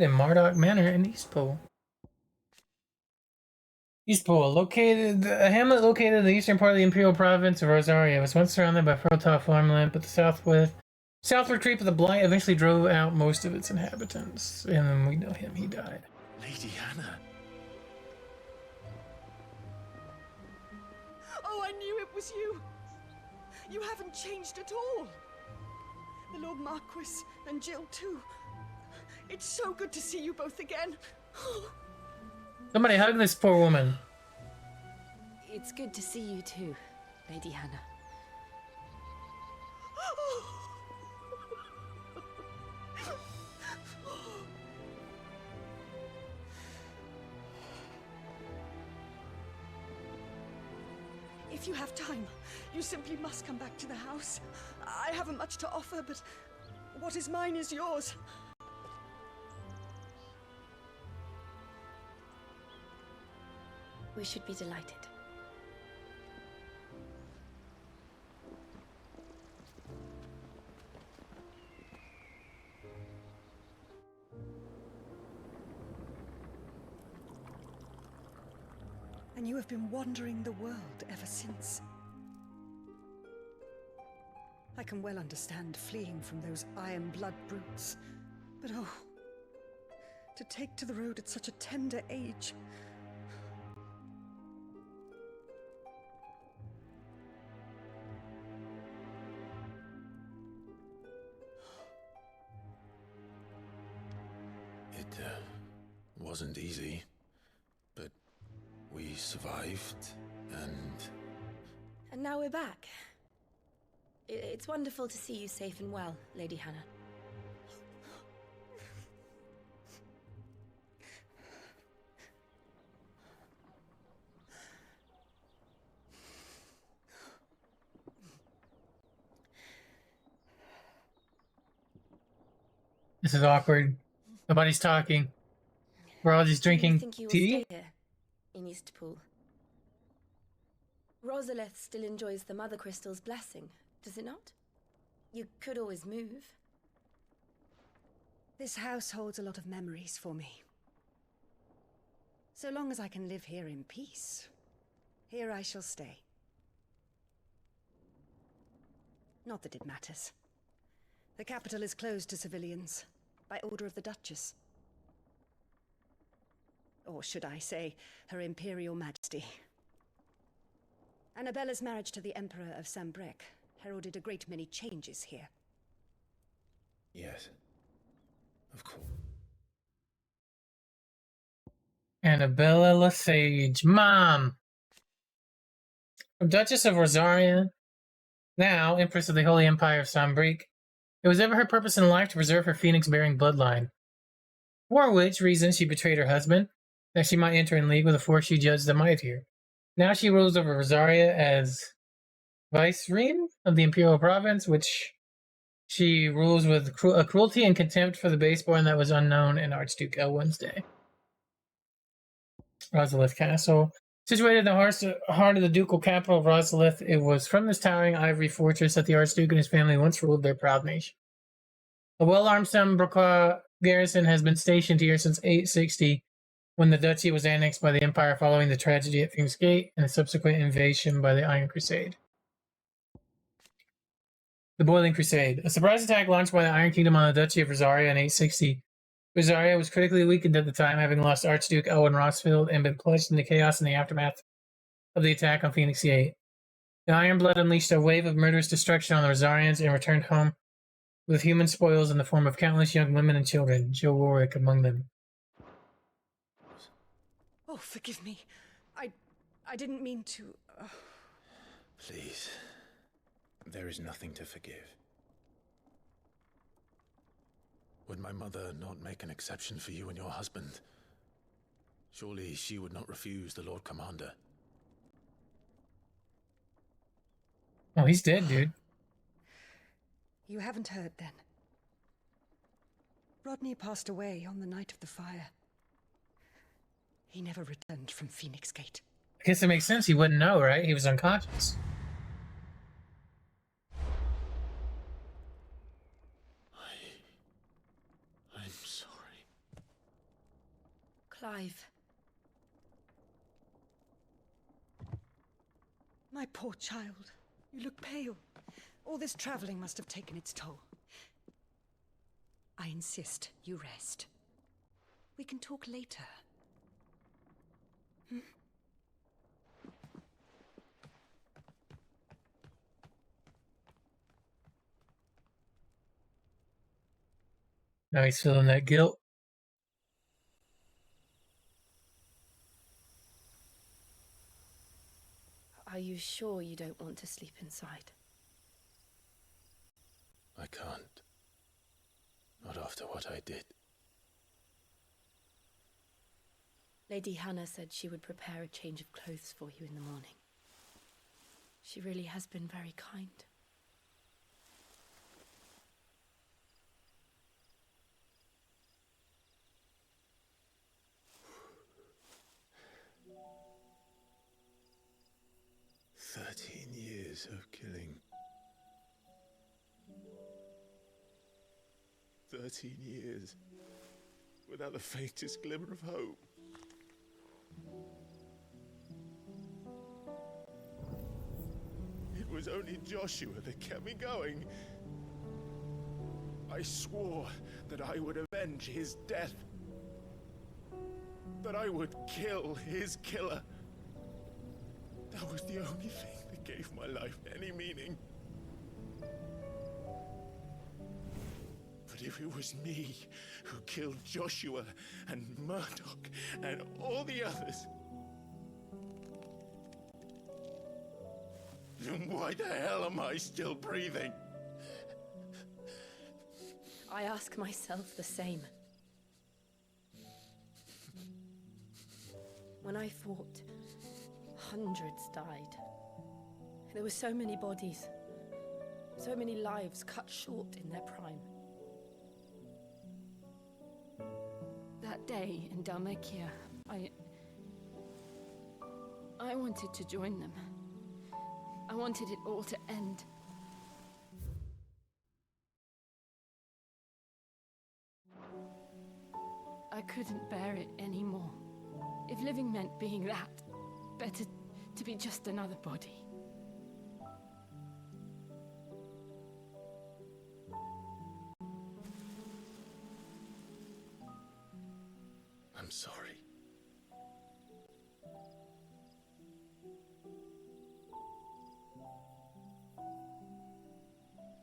in Marduk Manor in Eastpool. Eastpool, a hamlet located in the eastern part of the imperial province of Rosaria, was once surrounded by fertile farmland, but the south retreat of the Blight eventually drove out most of its inhabitants. And then we know him, he died. Lady Hannah. Oh, I knew it was you. You haven't changed at all. The Lord Marquis and Jill too. It's so good to see you both again. Somebody hug this poor woman. It's good to see you too, Lady Hannah. If you have time, you simply must come back to the house. I haven't much to offer, but what is mine is yours. We should be delighted. And you have been wandering the world ever since. I can well understand fleeing from those iron blood brutes, but oh, to take to the road at such a tender age. It wasn't easy, but we survived, and now we're back. It's wonderful to see you safe and well, Lady Hannah. This is awkward. Nobody's talking. We're all just drinking think you will tea. Stay here in Eastpool. Rosalith still enjoys the Mother Crystal's blessing, does it not? You could always move. This house holds a lot of memories for me. So long as I can live here in peace, here I shall stay. Not that it matters. The capital is closed to civilians, by order of the Duchess. Or should I say, Her Imperial Majesty. Annabella's marriage to the Emperor of Sambrec heralded a great many changes here. yes, of course. Annabella Lesage, Mom! Duchess of Rosaria, now Empress of the Holy Empire of Sambrec, it was ever her purpose in life to preserve her phoenix-bearing bloodline. For which reason she betrayed her husband, that she might enter in league with the force she judged the mightier. Now she rules over Rosaria as vicereine of the Imperial Province, which she rules with a cruelty and contempt for the baseborn that was unknown in Archduke Elwin's day. Rosalith Castle. Situated in the heart of the ducal capital of Rosalith, it was from this towering ivory fortress that the Archduke and his family once ruled their proud nation. A well-armed Sambrec garrison has been stationed here since 860, when the duchy was annexed by the Empire following the tragedy at Phoenix Gate and the subsequent invasion by the Iron Crusade. The Boiling Crusade. A surprise attack launched by the Iron Kingdom on the Duchy of Rosaria in 860. Rosaria was critically weakened at the time, having lost Archduke Elwin Rossfield and been plunged into chaos in the aftermath of the attack on Phoenix Gate. The Iron Blood unleashed a wave of murderous destruction on the Rosarians and returned home with human spoils in the form of countless young women and children, Jill Warwick among them. Oh, forgive me. I didn't mean to... Please. There is nothing to forgive. Would my mother not make an exception for you and your husband? Surely she would not refuse the Lord Commander. Oh, he's dead, dude. You haven't heard, then. Rodney passed away on the night of the fire. He never returned from Phoenix Gate. I guess it makes sense. He wouldn't know, right? He was unconscious. I'm sorry. Clive. My poor child. You look pale. All this traveling must have taken its toll. I insist you rest. We can talk later. Now he's feeling that guilt. Are you sure you don't want to sleep inside? I can't. Not after what I did. Lady Hannah said she would prepare a change of clothes for you in the morning. She really has been very kind. Years of killing. 13 years without the faintest glimmer of hope. It was only Joshua that kept me going. I swore that I would avenge his death. That I would kill his killer. That was the only thing that gave my life any meaning. But if it was me who killed Joshua and Murdoch and all the others, then why the hell am I still breathing? I ask myself the same. When I fought, hundreds died. There were so many bodies, so many lives cut short in their prime. That day in Dalmacia, I wanted to join them. I wanted it all to end. I couldn't bear it anymore. If living meant being that, better to be just another body. I'm sorry.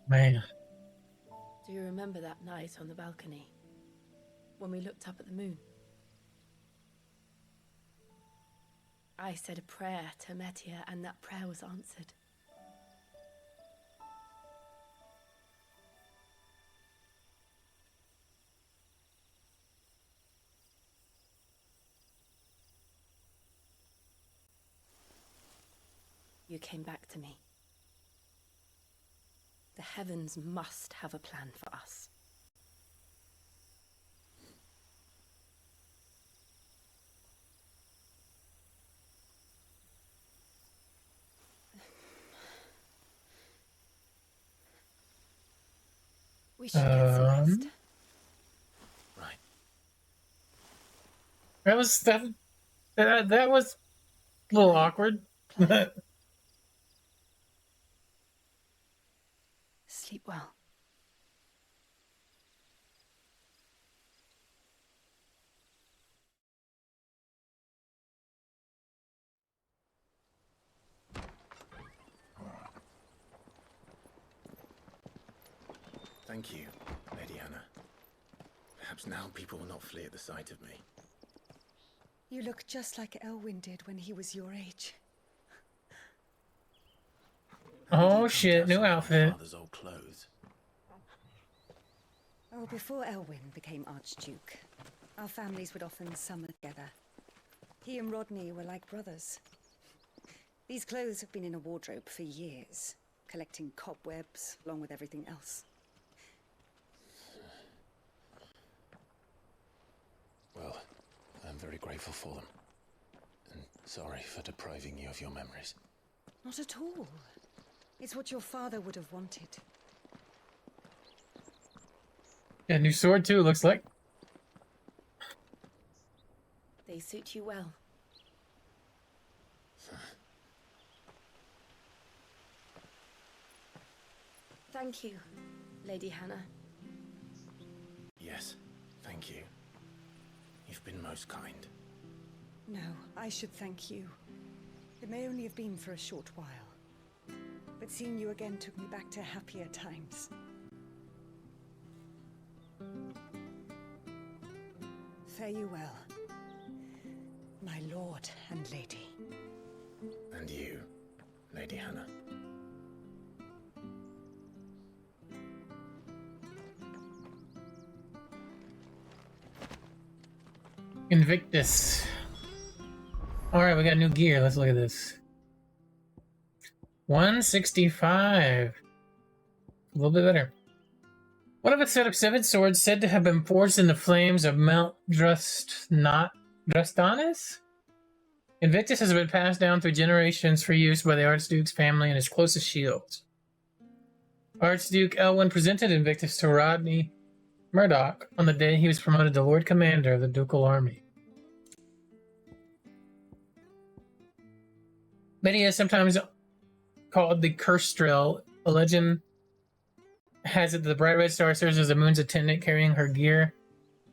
Man. Do you remember that night on the balcony? When we looked up at the moon? I said a prayer to Metia, and that prayer was answered. You came back to me. The heavens must have a plan for us. We should get some rest. Right. That was that was a little awkward. Sleep well. Thank you, Lady Hannah. Perhaps now people will not flee at the sight of me. You look just like Elwyn did when he was your age. Oh shit, new outfit. Father's old clothes. Oh, before Elwyn became Archduke, our families would often summer together. He and Rodney were like brothers. These clothes have been in a wardrobe for years, collecting cobwebs along with everything else. Well, I'm very grateful for them. And sorry for depriving you of your memories. Not at all. It's what your father would have wanted. Yeah, new sword too, looks like. They suit you well. Thank you, Lady Hannah. Yes, thank you. You've been most kind. No, I should thank you. It may only have been for a short while, but seeing you again took me back to happier times. Fare you well, my lord and lady. And you, Lady Hannah. Invictus. Alright, we got new gear. Let's look at this. 165. A little bit better. One of a set of 7 swords said to have been forged in the flames of Mount Drastanis? Invictus has been passed down through generations for use by the Archduke's family and his closest shields. Archduke Elwyn presented Invictus to Rodney Murdoch on the day he was promoted to Lord Commander of the Ducal Army. Lydia is sometimes called the Curse Drill. A legend has it that the bright red star serves as the moon's attendant, carrying her gear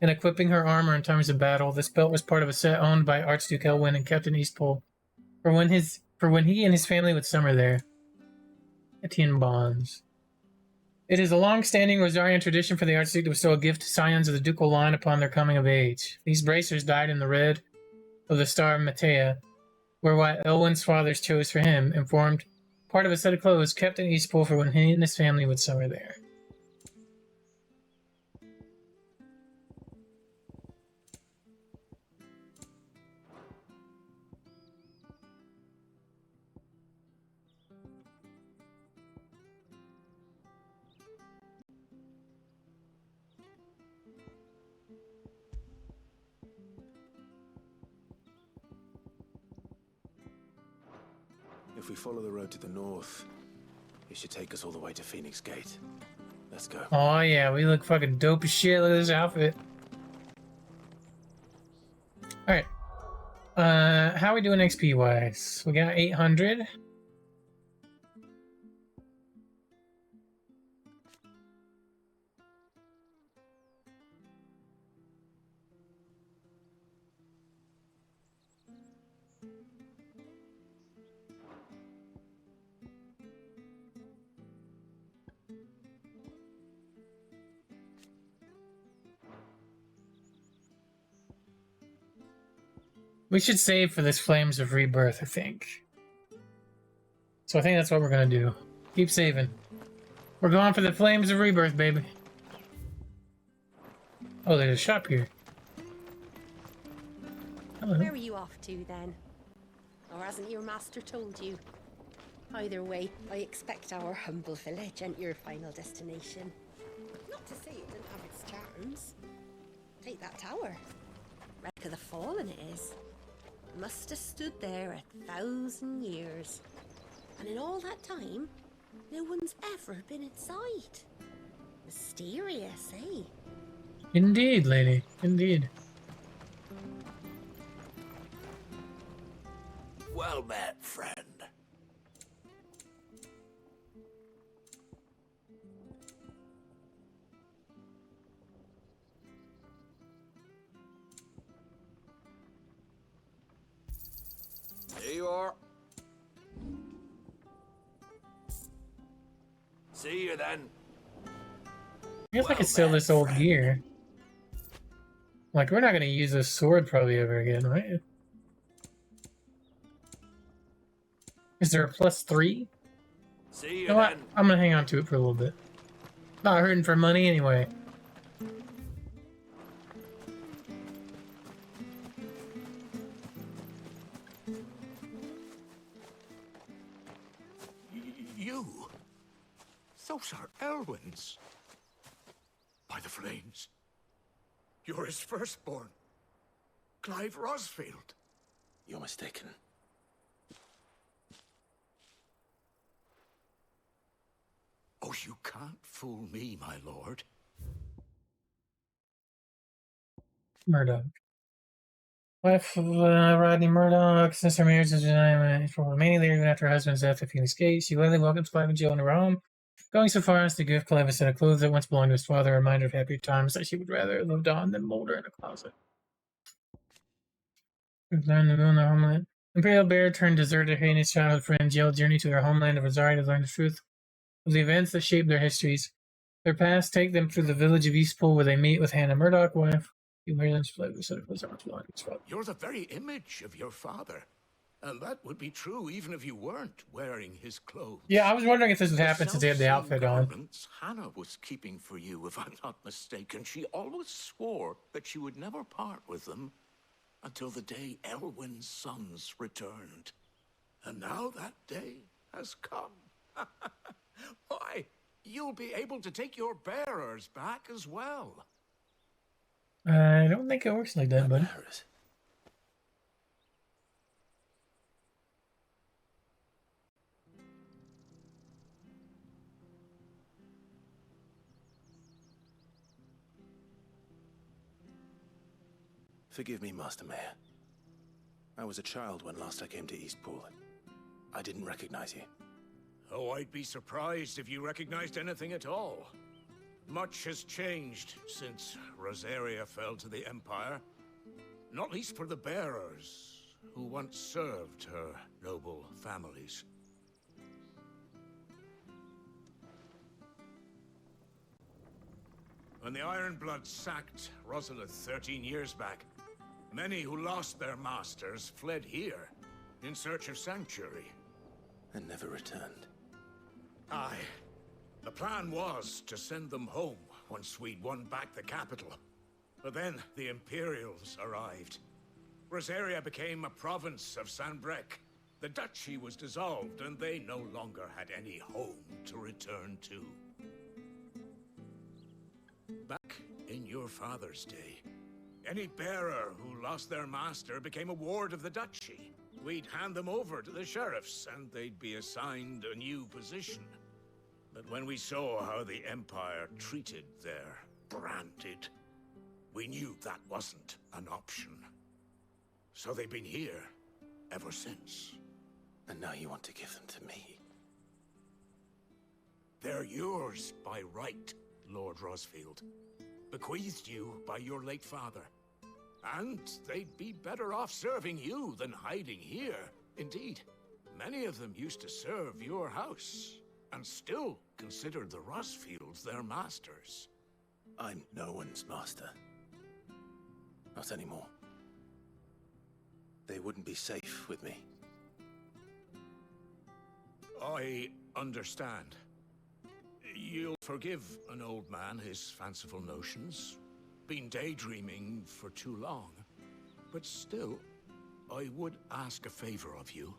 and equipping her armor in times of battle. This belt was part of a set owned by Archduke Elwyn and kept in Eastpole for when he and his family would summer there. Etienne Bonds. It is a long-standing Rosarian tradition for the Archduke to bestow a gift to scions of the ducal line upon their coming of age. These bracers dyed in the red of the star of Matea were what Elwyn's fathers chose for him and formed part of a set of clothes kept in Eastpole for when he and his family would summer there. If we follow the road to the north, it should take us all the way to Phoenix Gate. Let's go. Oh yeah, we look fucking dope as shit. Look at this outfit. Alright. How are we doing XP wise? We got 800. We should save for this Flames of Rebirth, I think. So I think that's what we're gonna do. Keep saving. We're going for the Flames of Rebirth, baby. Oh, there's a shop here. Hello. Where are you off to then? Or hasn't your master told you? Either way, I expect our humble village ain't your final destination. Not to say it didn't have its charms. Take that tower. Wreck of the Fallen it is. Must have stood there 1,000 years. And in all that time, no one's ever been inside. Mysterious, eh? Indeed, lady. Indeed. Well met, friend. There you are. See you then. I guess I could sell this old gear. Like, we're not gonna use this sword probably ever again, right? Is there a +3? See you, You know what? then. I'm gonna hang on to it for a little bit. Not hurting for money anyway. You? Those are Elwyn's. By the flames. You're his firstborn. Clive Rosfield. You're mistaken. Oh, you can't fool me, my lord. Murdoch. Wife of Rodney Murdoch, since her marriage was denied for remaining there even after her husband's death at Phoenix Gate, she gladly welcomes Clive and Jill into her home, going so far as to give Clive a set of clothes that once belonged to his father, a reminder of happier times that she would rather have lived on than molder in a closet. Learn to ruin their homeland. Imperial Bear turned deserter, hating his childhood friend Jill journey to their homeland of Rosaria to learn the truth of the events that shaped their histories. Their past take them through the village of Eastpool, where they meet with Hannah Murdoch, wife. You hear them split. We said it was much belonging to his father. You're the very image of your father. And that would be true even if you weren't wearing his clothes. Yeah, I was wondering if this would happen since they had the self-same outfit on. garments Hannah was keeping for you, if I'm not mistaken. She always swore that she would never part with them until the day Elwyn's sons returned. And now that day has come. Why, you'll be able to take your bearers back as well. I don't think it works like that, buddy. Forgive me, Master Mayor. I was a child when last I came to Eastpool. I didn't recognize you. Oh, I'd be surprised if you recognized anything at all. Much has changed since Rosaria fell to the Empire. Not least for the bearers, who once served her noble families. When the Ironbloods sacked Rosalith 13 years back, many who lost their masters fled here in search of sanctuary. And never returned. Aye. The plan was to send them home once we'd won back the capital. But then the Imperials arrived. Rosaria became a province of Sanbreque. The duchy was dissolved, and they no longer had any home to return to. Back in your father's day, any bearer who lost their master became a ward of the duchy. We'd hand them over to the sheriffs, and they'd be assigned a new position. But when we saw how the Empire treated their branded, we knew that wasn't an option. So they've been here ever since. And now you want to give them to me? They're yours by right, Lord Rosfield. Bequeathed you by your late father. And they'd be better off serving you than hiding here. Indeed, many of them used to serve your house, and still consider the Rosfields their masters. I'm no one's master. Not anymore. They wouldn't be safe with me. I understand. You'll forgive an old man his fanciful notions. Been daydreaming for too long. But still, I would ask a favor of you.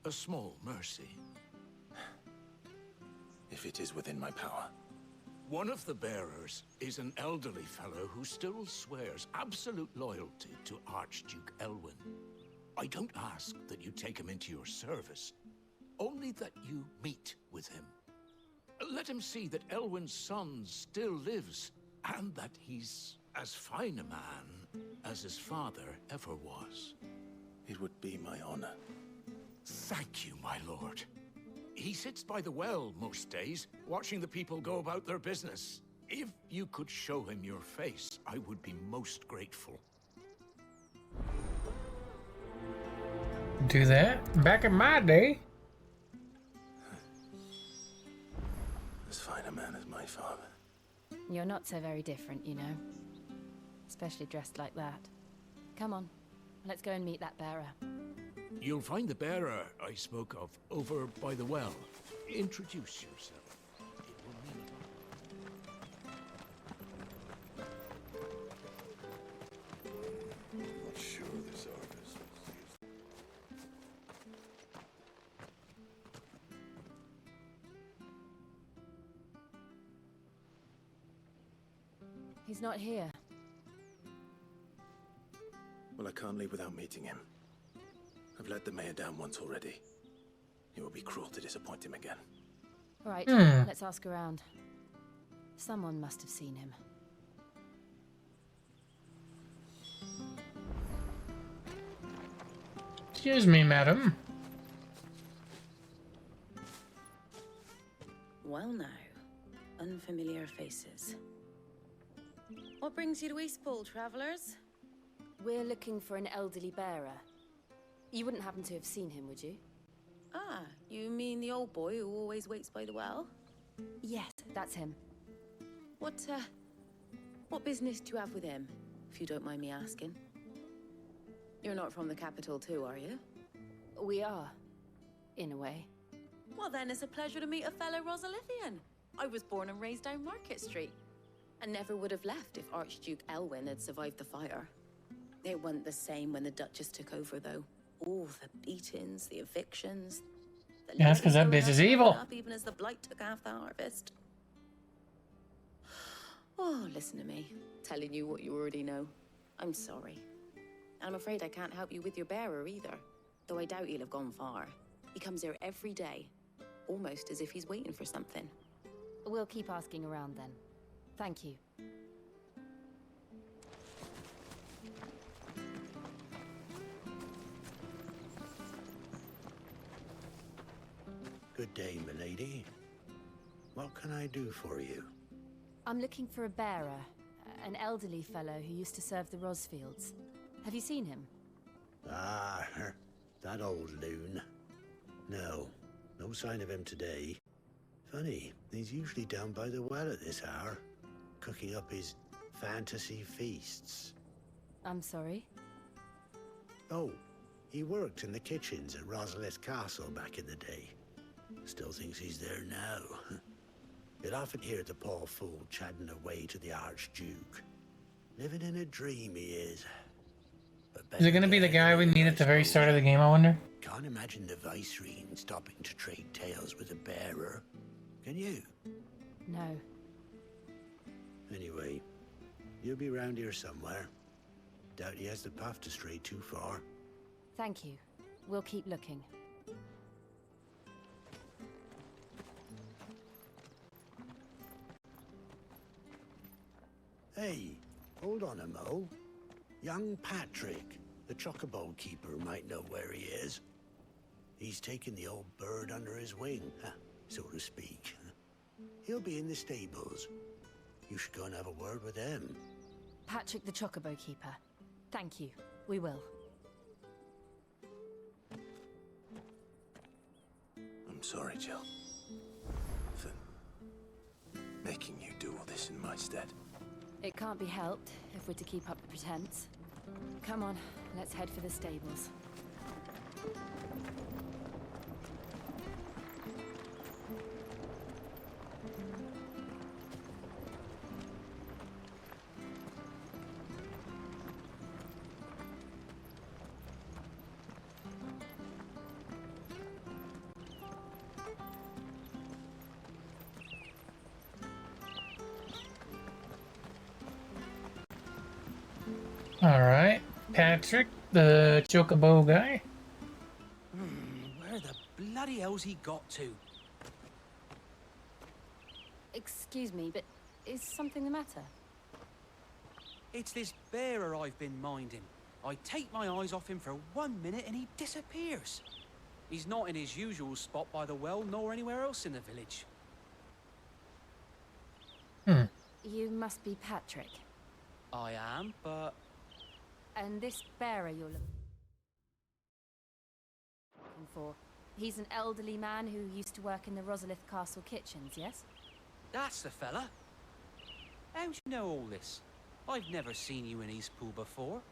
A small mercy. If it is within my power. One of the bearers is an elderly fellow who still swears absolute loyalty to Archduke Elwyn. I don't ask that you take him into your service, only that you meet with him. Let him see that Elwyn's son still lives, and that he's as fine a man as his father ever was. It would be my honor. Thank you, my lord. He sits by the well most days, watching the people go about their business. If you could show him your face, I would be most grateful. Do that? Back in my day. As fine a man as my father. You're not so very different, you know. Especially dressed like that. Come on, let's go and meet that bearer. You'll find the bearer I spoke of over by the well. Introduce yourself. It will mean a lot. I'm not sure this orifice was used. He's not here. Well, I can't leave without meeting him. I've let the mayor down once already. It would be cruel to disappoint him again. All right, let's ask around. Someone must have seen him. Excuse me, madam. Well now, unfamiliar faces. What brings you to Eastpool, travellers? We're looking for an elderly bearer. You wouldn't happen to have seen him, would you? Ah, you mean the old boy who always waits by the well? Yes, that's him. What business do you have with him, if you don't mind me asking? You're not from the capital too, are you? We are, in a way. Well then, it's a pleasure to meet a fellow Rosalithian. I was born and raised down Market Street, and never would have left if Archduke Elwyn had survived the fire. It wasn't the same when the Duchess took over, though. All the beatings, the evictions. The Yeah, that's 'cause that ladies bitch is going evil. up even as the blight took half the harvest. Oh, listen to me, telling you what you already know. I'm sorry. I'm afraid I can't help you with your bearer either, though I doubt he'll have gone far. He comes here every day, almost as if he's waiting for something. We'll keep asking around then. Thank you. Good day, milady. What can I do for you? I'm looking for a bearer, an elderly fellow who used to serve the Rosfields. Have you seen him? Ah, that old loon. No sign of him today. Funny, he's usually down by the well at this hour, cooking up his fantasy feasts. I'm sorry? Oh, he worked in the kitchens at Rosalith Castle back in the day. Still thinks he's there now. You'd often hear the poor fool chatting away to the Archduke. Living in a dream he is. Is it gonna be the guy we meet at the very start of the game, I wonder? Can't imagine the Vicereine stopping to trade tales with a bearer. Can you? No. Anyway, you'll be round here somewhere. Doubt he has the path to stray too far. Thank you. We'll keep looking. Hey, hold on a mo. Young Patrick, the chocobo keeper, might know where he is. He's taken the old bird under his wing, so to speak. He'll be in the stables. You should go and have a word with him. Patrick the Chocobo Keeper. Thank you. We will. I'm sorry, Jill, for making you do all this in my stead. It can't be helped if we're to keep up the pretense. Come on, let's head for the stables. Alright. Patrick, the chocobo guy. Where the bloody hell's he got to? Excuse me, but is something the matter? It's this bearer I've been minding. I take my eyes off him for 1 minute and he disappears. He's not in his usual spot by the well, nor anywhere else in the village. You must be Patrick. I am, but... And this bearer you're looking for, he's an elderly man who used to work in the Rosalith Castle kitchens, yes? That's the fella. How'd you know all this? I've never seen you in Eastpool before,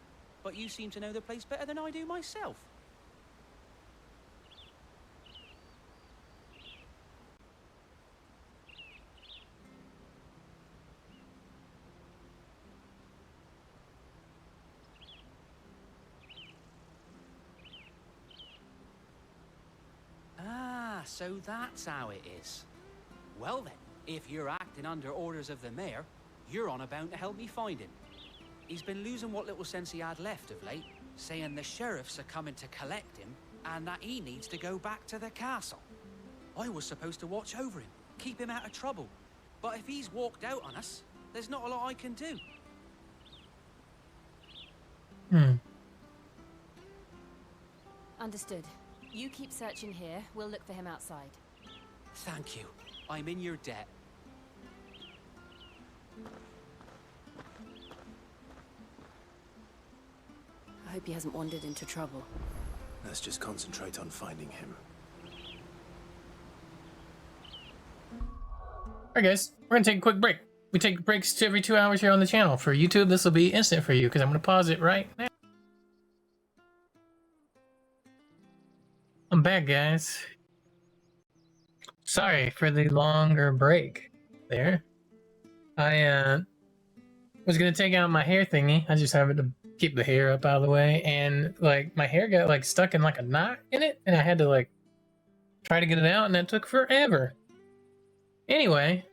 but you seem to know the place better than I do myself. Ah, so that's how it is. Well then, if you're acting under orders of the mayor, you're on about to help me find him. He's been losing what little sense he had left of late, saying the sheriffs are coming to collect him and that he needs to go back to the castle. I was supposed to watch over him, keep him out of trouble. But if he's walked out on us, there's not a lot I can do. Understood. You keep searching here. We'll look for him outside. Thank you. I'm in your debt. I hope he hasn't wandered into trouble. Let's just concentrate on finding him. Alright guys, we're gonna take a quick break. We take breaks every 2 hours here on the channel. For YouTube, this will be instant for you because I'm gonna pause it right now. I'm back, guys. Sorry for the longer break there. I was gonna take out my hair thingy. I just have it to keep the hair up out of the way, and like my hair got like stuck in like a knot in it, and I had to like try to get it out, and that took forever. Anyway,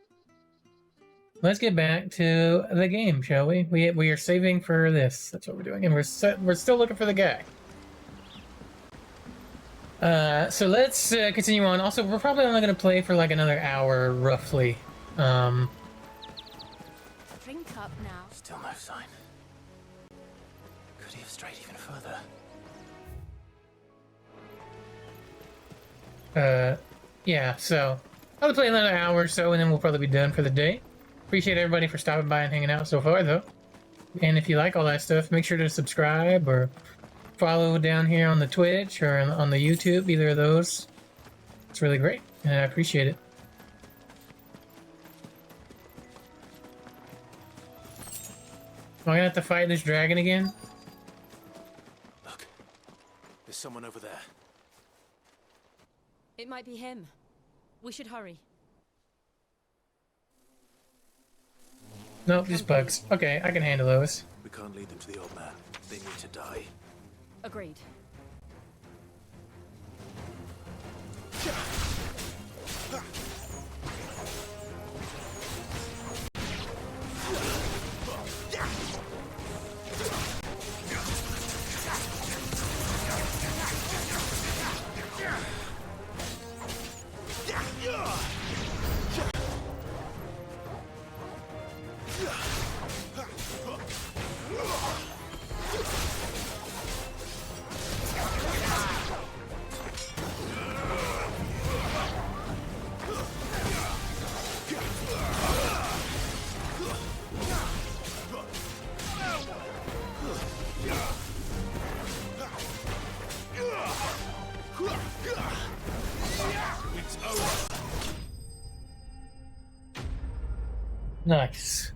let's get back to the game, shall we? We are saving for this. That's what we're doing, and we're still looking for the guy. So let's continue on. Also, we're probably only going to play for like another hour, roughly. Drink up now. Still no sign. Could he have strayed even further? Yeah, so I'll play another hour or so, and then we'll probably be done for the day. Appreciate everybody for stopping by and hanging out so far, though. And if you like all that stuff, make sure to subscribe or follow down here on the Twitch or on the YouTube, either of those. It's really great, and I appreciate it. Am I gonna have to fight this dragon again? Look, there's someone over there. It might be him. We should hurry. Nope, just bugs. Okay, I can handle those. We can't lead them to the old man. They need to die. Agreed. Nice.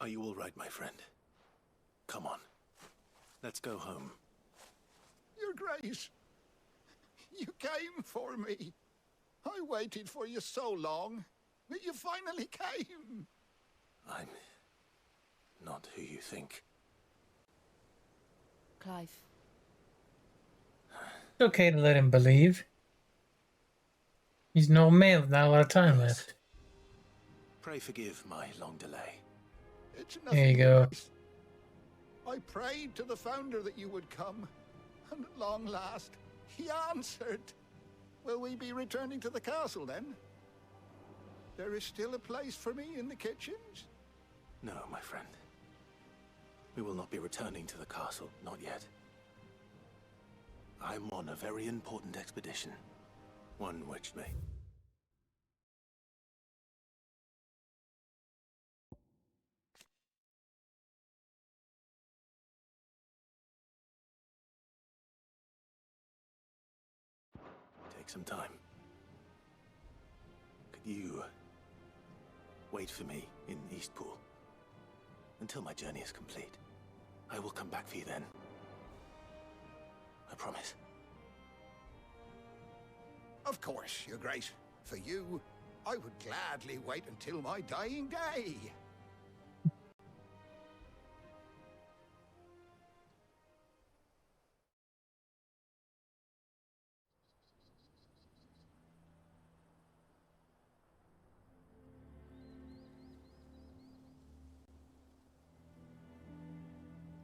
Are you all right, my friend? Come on. Let's go home. Your Grace, you came for me. I waited for you so long, but you finally came. I'm not who you think. Clive. It's okay to let him believe. He's an old man with not a lot of time left. Pray forgive my long delay. It's There you go. Grace. I prayed to the Founder that you would come, and at long last, he answered. Will we be returning to the castle then? There is still a place for me in the kitchens? No, my friend. We will not be returning to the castle, not yet. I'm on a very important expedition. One which may... take some time. Could you wait for me in Eastpool until my journey is complete? I will come back for you then. I promise. Of course, Your Grace. For you, I would gladly wait until my dying day.